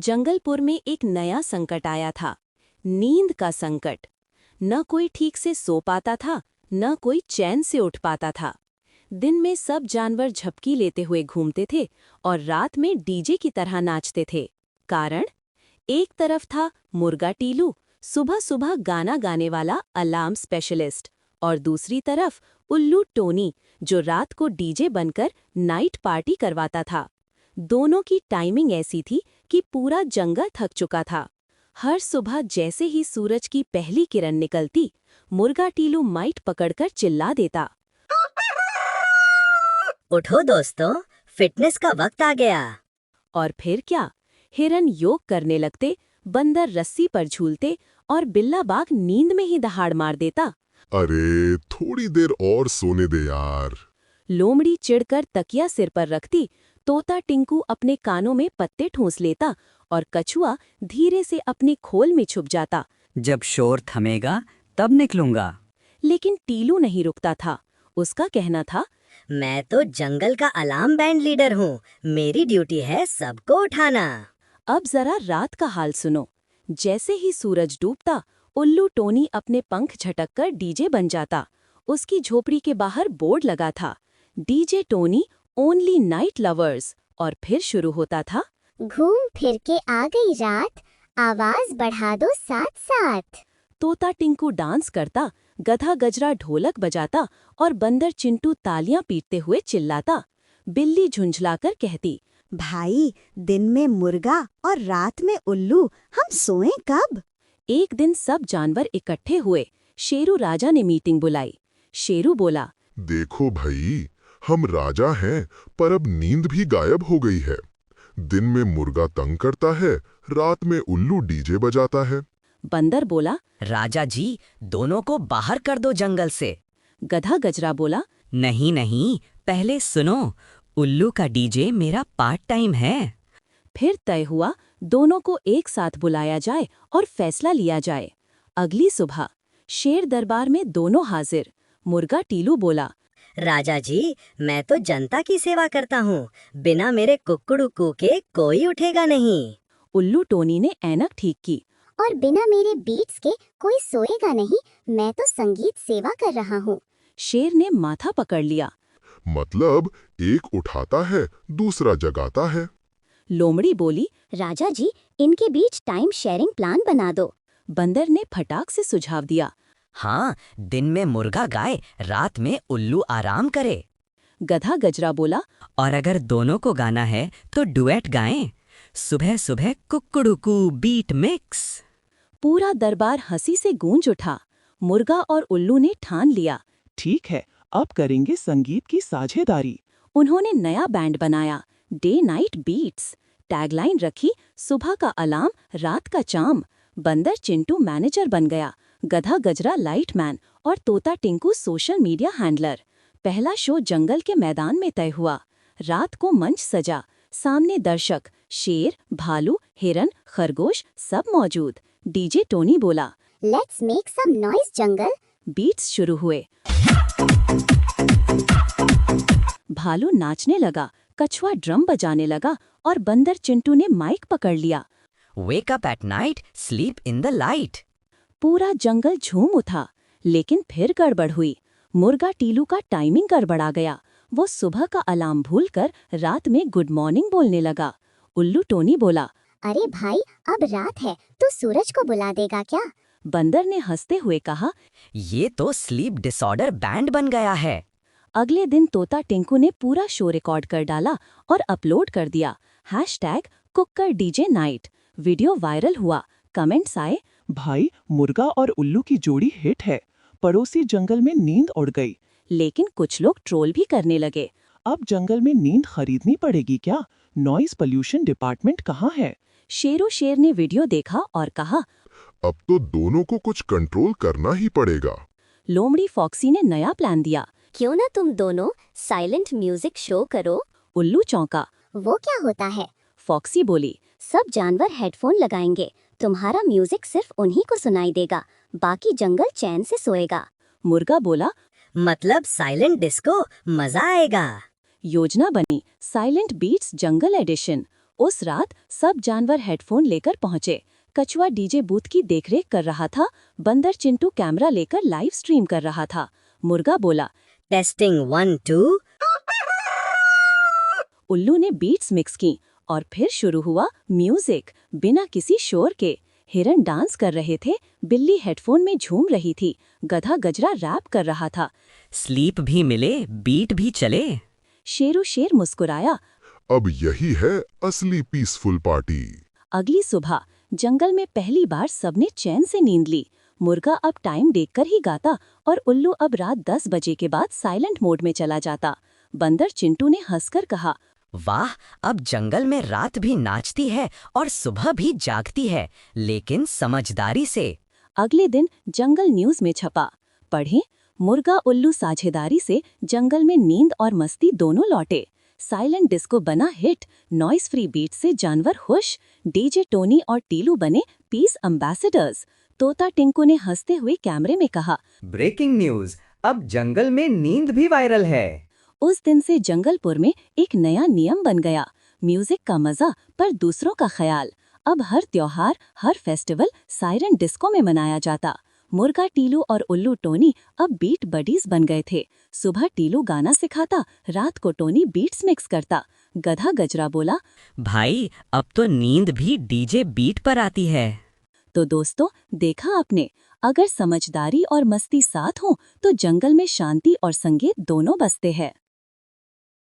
जंगलपुर में एक नया संकट आया था। नींद का संकट। न कोई ठीक से सो पाता था, न कोई चैन से उठ पाता था। दिन में सब जानवर झपकी लेते हुए घूमते थे और रात में डीजे की तरह नाचते थे। कारण? एक तरफ था मुर्गा टीलू, सुबह सुबह गाना गाने वाला अलार्म स्पेशलिस्ट, और दूसरी तरफ उल्लू टोनी, जो रात को डीजे बनकर नाइट पार्टी करवाता था। दोनों की टाइमिंग ऐसी थी कि पूरा जंगल थक चुका था। हर सुबह जैसे ही सूरज की पहली किरण निकलती, मुर्गा टीलू माइट पकड़कर चिल्ला देता, उठो दोस्तों, फिटनेस का वक्त आ गया। और फिर क्या, हिरन योग करने लगते, बंदर रस्सी पर झूलते और बिल्ला बाघ नींद में ही दहाड़ मार देता। अरे थोड़ी देर और सोने दे यार। लोमड़ी चिढ़कर तकिया सिर पर रखती, तोता टिंकू अपने कानों में पत्ते ठूंस लेता और कछुआ धीरे से अपनी खोल में छुप जाता। जब शोर थमेगा तब निकलूंगा। लेकिन टीलू नहीं रुकता था। उसका कहना था, मैं तो जंगल का अलार्म बैंड लीडर हूँ, मेरी ड्यूटी है सबको उठाना। अब जरा रात का हाल सुनो। जैसे ही सूरज डूबता, उल्लू टोनी अपने पंख झटककर डीजे बन जाता। उसकी झोपड़ी के बाहर बोर्ड लगा था, DJ Tony only night lovers, और फिर शुरू होता था, घूम फिर के आ गई रात, आवाज बढ़ा दो साथ साथ। तोता टिंकू डांस करता, गधा गजरा ढोलक बजाता और बंदर चिंटू तालियां पीटते हुए चिल्लाता। बिल्ली झुंझलाकर कहती, भाई, दिन में मुर्गा और रात में उल्लू, हम सोएं कब? एक दिन सब जानवर इकट्ठे हुए। शेरू राजा ने मीटिंग बुलाई। शेरू बोला, देखो भाई, हम राजा हैं, पर अब नींद भी गायब हो गई है। दिन में मुर्गा तंग करता है, रात में उल्लू डीजे बजाता है। बंदर बोला, राजा जी, दोनों को बाहर कर दो जंगल से। गधा गजरा बोला, नहीं नहीं, पहले सुनो, उल्लू का डीजे मेरा पार्ट टाइम है। फिर तय हुआ दोनों को एक साथ बुलाया जाए और फैसला लिया जाए। अगली सुबह शेर दरबार में दोनों हाजिर। मुर्गा टीलू बोला, राजा जी, मैं तो जनता की सेवा करता हूँ, बिना मेरे कुक्कुड़ू के कोई उठेगा नहीं। उल्लू टोनी ने ऐनक ठीक की। और बिना मेरे बीट्स के कोई सोएगा नहीं, मैं तो संगीत सेवा कर रहा हूँ। शेर ने माथा पकड़ लिया। मतलब एक उठाता है, दूसरा जगाता है। लोमड़ी बोली, राजा जी, इनके बीच टाइम शेयरिंग प्लान बना दो। बंदर ने फटाक से सुझाव दिया। हाँ, दिन में मुर्गा गाए, रात में उल्लू आराम करे। गधा गजरा बोला, और अगर दोनों को गाना है तो डुएट गाएं। सुबह सुबह कुक्कुड़ुकू बीट मिक्स। पूरा दरबार हंसी से गूंज उठा। मुर्गा और उल्लू ने ठान लिया, ठीक है, अब करेंगे संगीत की साझेदारी। उन्होंने नया बैंड बनाया, डे नाइट बीट्स। टैगलाइन रखी, सुबह का अलार्म, रात का चाम। बंदर चिंटू मैनेजर बन गया, गधा गजरा लाइट मैन और तोता टिंकू सोशल मीडिया हैंडलर। पहला शो जंगल के मैदान में तय हुआ। रात को मंच सजा, सामने दर्शक, शेर, भालू, हिरन, खरगोश, सब मौजूद। डीजे टोनी बोला, लेट्स मेक सम नॉइज जंगल। बीट्स शुरू हुए। भालू नाचने लगा, कछुआ ड्रम बजाने लगा और बंदर चिंटू ने माइक पकड़ लिया। Wake up at night, sleep in the light. पूरा जंगल झूम उठा। लेकिन फिर गड़बड़ हुई। मुर्गा टीलू का टाइमिंग गड़बड़ा गया। वो सुबह का अलार्म भूलकर रात में गुड मॉर्निंग बोलने लगा। उल्लू टोनी बोला, अरे भाई, अब रात है तो सूरज को बुला देगा क्या? बंदर ने हंसते हुए कहा, ये तो स्लीप डिसऑर्डर बैंड बन गया है। अगले दिन तोता टिंकू ने पूरा शो रिकॉर्ड कर डाला और अपलोड कर दिया। #Cooker DJ night. Video viral हुआ। कमेंट्स आए, भाई, मुर्गा और उल्लू की जोड़ी हिट है, पड़ोसी जंगल में नींद उड़ गई। लेकिन कुछ लोग ट्रोल भी करने लगे। अब जंगल में नींद खरीदनी पड़ेगी क्या? नॉइज पोल्यूशन डिपार्टमेंट कहाँ है? शेरो शेर ने वीडियो देखा और कहा, अब तो दोनों को कुछ कंट्रोल करना ही पड़ेगा। लोमड़ी फॉक्सी ने नया प्लान दिया। क्यों ना तुम दोनों साइलेंट म्यूजिक शो करो। उल्लू चौंका। वो क्या होता है? फॉक्सी बोली, सब जानवर हेडफोन लगाएंगे, तुम्हारा म्यूजिक सिर्फ उन्हीं को सुनाई देगा, बाकी जंगल चैन से सोएगा। मुर्गा बोला, मतलब साइलेंट डिस्को, मजा आएगा। योजना बनी, साइलेंट बीट्स जंगल एडिशन। उस रात सब जानवर हेडफोन लेकर पहुंचे। कछुआ डीजे बूथ की देखरेख कर रहा था, बंदर चिंटू कैमरा लेकर लाइव स्ट्रीम कर रहा था। मुर्गा बोला, टेस्टिंग 1 2। उल्लू ने बीट्स मिक्स की और फिर शुरू हुआ म्यूजिक बिना किसी शोर के। हिरन डांस कर रहे थे, बिल्ली हेडफोन में झूम रही थी, गधा गजरा रैप कर रहा था। स्लीप भी मिले, बीट भी चले। शेरू शेर मुस्कुराया। अब यही है असली पीसफुल पार्टी। अगली सुबह जंगल में पहली बार सबने चैन से नींद ली। मुर्गा अब टाइम देखकर ही गाता और उल्लू अब रात 10 बजे के बाद साइलेंट मोड में चला जाता। बंदर चिंटू ने हंसकर कहा, वाह, अब जंगल में रात भी नाचती है और सुबह भी जागती है, लेकिन समझदारी से। अगले दिन जंगल न्यूज में छपा, पढ़ें, मुर्गा उल्लू साझेदारी से जंगल में नींद और मस्ती दोनों लौटे। साइलेंट डिस्को बना हिट, नॉइस फ्री बीट से जानवर खुश, डीजे टोनी और टीलू बने पीस एम्बेसडर्स। तोता टिंकू ने हंसते हुए कैमरे में कहा, ब्रेकिंग न्यूज, अब जंगल में नींद भी वायरल है। उस दिन से जंगलपुर में एक नया नियम बन गया, म्यूजिक का मजा पर दूसरों का ख्याल। अब हर त्योहार, हर फेस्टिवल सायरन डिस्को में मनाया जाता। मुर्गा टीलू और उल्लू टोनी अब बीट बडीज बन गए थे। सुबह टीलू गाना सिखाता, रात को टोनी बीट्स मिक्स करता। गधा गजरा बोला, भाई, अब तो नींद भी डीजे बीट पर आती है। तो दोस्तों, देखा आपने, अगर समझदारी और मस्ती साथ हो तो जंगल में शांति और संगीत दोनों बसते हैं।